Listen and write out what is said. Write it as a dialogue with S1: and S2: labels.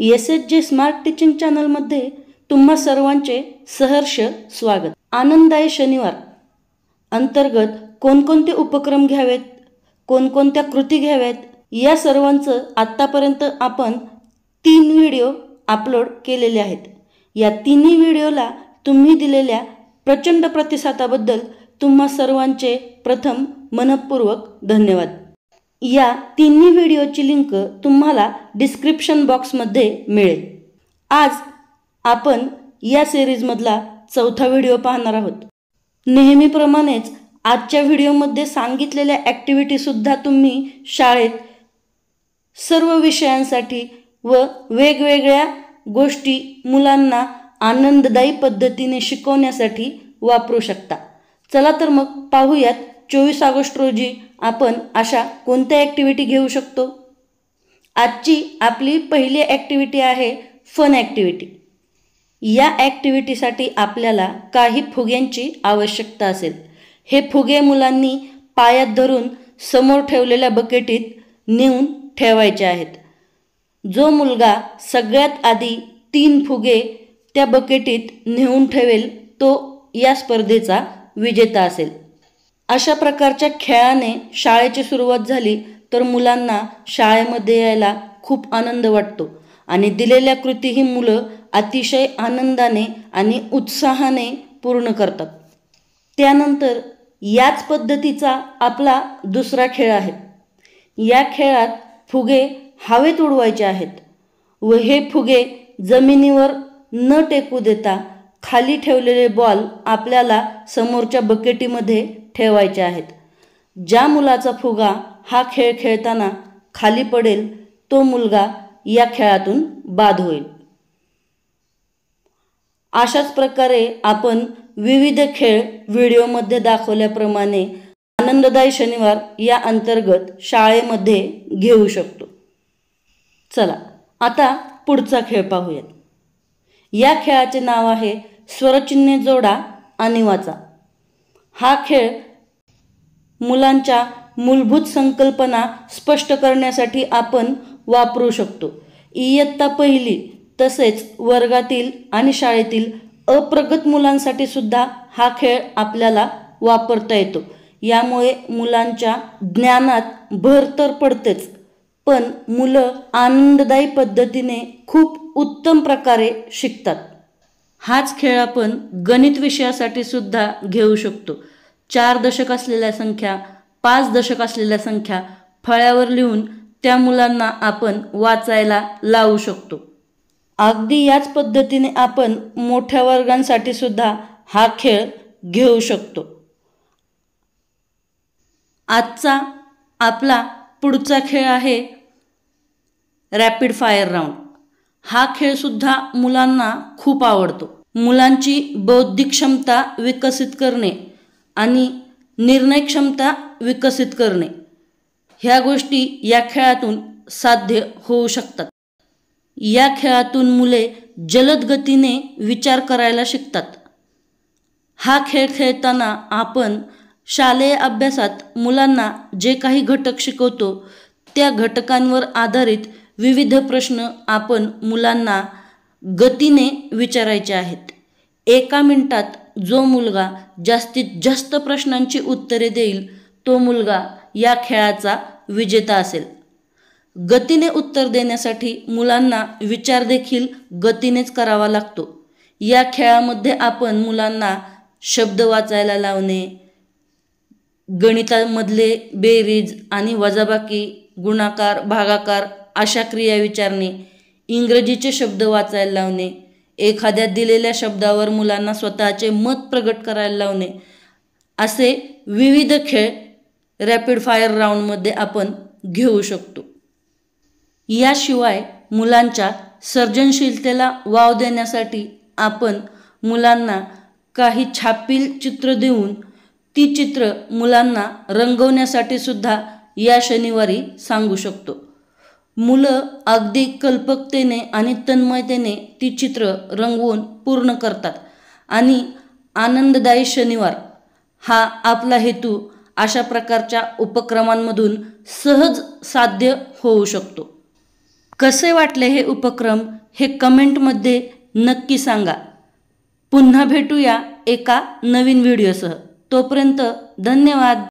S1: SHG smart teaching चॅनलमध्ये तुम्हा सर्वांचे सहर्ष स्वागत। आनंददायी शनिवार अंतर्गत कोणकोणते उपक्रम घ्यावेत, कोणकोणत्या कृती घ्याव्यात, या सर्वांचं आत्तापर्यंत आपण 3 व्हिडिओ अपलोड केलेले आहेत। या तिन्ही व्हिडिओला तुम्ही दिलेल्या प्रचंड प्रतिसादाबद्दल तुम्हा सर्वांचे प्रथम मनपूर्वक धन्यवाद। या तिन्ही व्हिडिओची लिंक तुम्हाला डिस्क्रिप्शन बॉक्समध्ये मिळेल। आज आपण या सिरीजमधला चौथा व्हिडिओ पाहणार आहोत। नेहमीप्रमाणेच आजच्या व्हिडिओमध्ये सांगितलेल्या ॲक्टिव्हिटी सुद्धा तुम्ही शाळेत सर्व विषयांसाठी व वेगवेगळ्या गोष्टी मुलांना आनंददायी पद्धतीने शिकवण्यासाठी वापरू शकता। चला तर मग पाहूयात 24 ऑगस्ट रोजी आपण अशा कोणत्या ॲक्टिव्हिटी घेऊ शकतो। आजची आपली पहिली ॲक्टिव्हिटी आहे फन ॲक्टिव्हिटी। या ॲक्टिव्हिटीसाठी आपल्याला काही फुग्यांची आवश्यकता असेल। हे फुगे मुलांनी पायात धरून समोर ठेवलेल्या बकेटीत नेऊन ठेवायचे आहेत। जो मुलगा सगळ्यात आधी 3 फुगे त्या बकेटीत नेऊन ठेवेल तो या स्पर्धेचा विजेता असेल। अशा प्रकारच्या खेळाने शाळेची सुरुवात झाली तर मुलांना शाळेमध्ये यायला खूप आनंद वाटतो आणि दिलेल्या कृती ही मुलं अतिशय आनंदाने आणि उत्साहाने पूर्ण करतात। त्यानंतर याच पद्धतीचा आपला दुसरा खेळ आहे। या खेळात फुगे हवेत उडवायचे आहेत व हे फुगे जमिनीवर न टेकू देता खाली ठेवलेले बॉल आपल्याला समोरच्या बकेटीमध्ये ठेवायचे आहेत। ज्या मुलाचा फुगा हा खेळ खेळताना खाली पडेल तो मुलगा या खेळातून बाद होईल। अशाच प्रकारे आपण विविध खेळ व्हिडिओमध्ये दाखवल्याप्रमाणे आनंददायी शनिवार या अंतर्गत शाळेमध्ये घेऊ शकतो। चला आता पुढचा खेळ पाहूयात। या खेळाचे नाव आहे स्वरचिन्हे जोडा आणि वाचा। हा खेळ मुलांच्या मूलभूत संकल्पना स्पष्ट करण्यासाठी आपण वापरू शकतो। इयत्ता पहिली तसेच वर्गातील आणि शाळेतील अप्रगत मुलांसाठी सुद्धा हा खेळ आपल्याला वापरता येतो। यामुळे मुलांच्या ज्ञानात भर तर पडतेच, पण मुलं आनंददायी पद्धतीने खूप उत्तम प्रकारे शिकतात। हाच खेळ आपण गणित विषयासाठी सुद्धा घेऊ शकतो। 4 दशक असलेल्या संख्या, 5 दशक असलेल्या संख्या फळ्यावर लिहून त्या मुलांना आपण वाचायला लावू शकतो। अगदी याच पद्धतीने आपण मोठ्या वर्गांसाठी सुद्धा हा खेळ घेऊ शकतो। आजचा आपला पुढचा खेळ आहे रॅपिड फायर राऊंड। हा खेळ सुद्धा मुलांना खूप आवडतो। मुलांची बौद्धिक क्षमता विकसित करणे आणि निर्णय क्षमता विकसित करणे ह्या गोष्टी या खेळातून साध्य होऊ शकतात। या खेळातून मुले जलद गतीने विचार करायला शिकतात। हा खेळ खेळताना आपण शालेय अभ्यासात मुलांना जे काही घटक शिकवतो त्या घटकांवर आधारित विविध प्रश्न आपण मुलांना गतीने विचारायचे आहेत। 1 मिनिटात जो मुलगा जास्तीत जास्त प्रश्नांची उत्तरे देईल तो मुलगा या खेळाचा विजेता असेल। गतीने उत्तर देण्यासाठी मुलांना विचार देखील गतीनेच करावा लागतो। या खेळामध्ये आपण मुलांना शब्द वाचायला लावणे, गणितामधले बेरीज आणि वजाबाकी, गुणाकार, भागाकार अशा क्रिया विचारणे, इंग्रजीचे शब्द वाचायला लावणे, एखाद्या दिलेल्या शब्दावर मुलांना स्वतःचे मत प्रगट करायला लावणे, असे विविध खेळ रॅपिड फायर राऊंडमध्ये आपण घेऊ शकतो। याशिवाय मुलांच्या सर्जनशीलतेला वाव देण्यासाठी आपण मुलांना काही छापील चित्र देऊन ती चित्र मुलांना रंगवण्यासाठी सुद्धा या शनिवारी सांगू शकतो। मुलं अगदी कल्पकतेने आणि तन्मयतेने ती चित्र रंगवून पूर्ण करतात आणि आनंददायी शनिवार हा आपला हेतू अशा प्रकारच्या उपक्रमांमधून सहज साध्य होऊ शकतो। कसे वाटले हे उपक्रम हे कमेंटमध्ये नक्की सांगा. पुन्हा भेटूया एका नवीन व्हिडिओसह. तोपर्यंत धन्यवाद.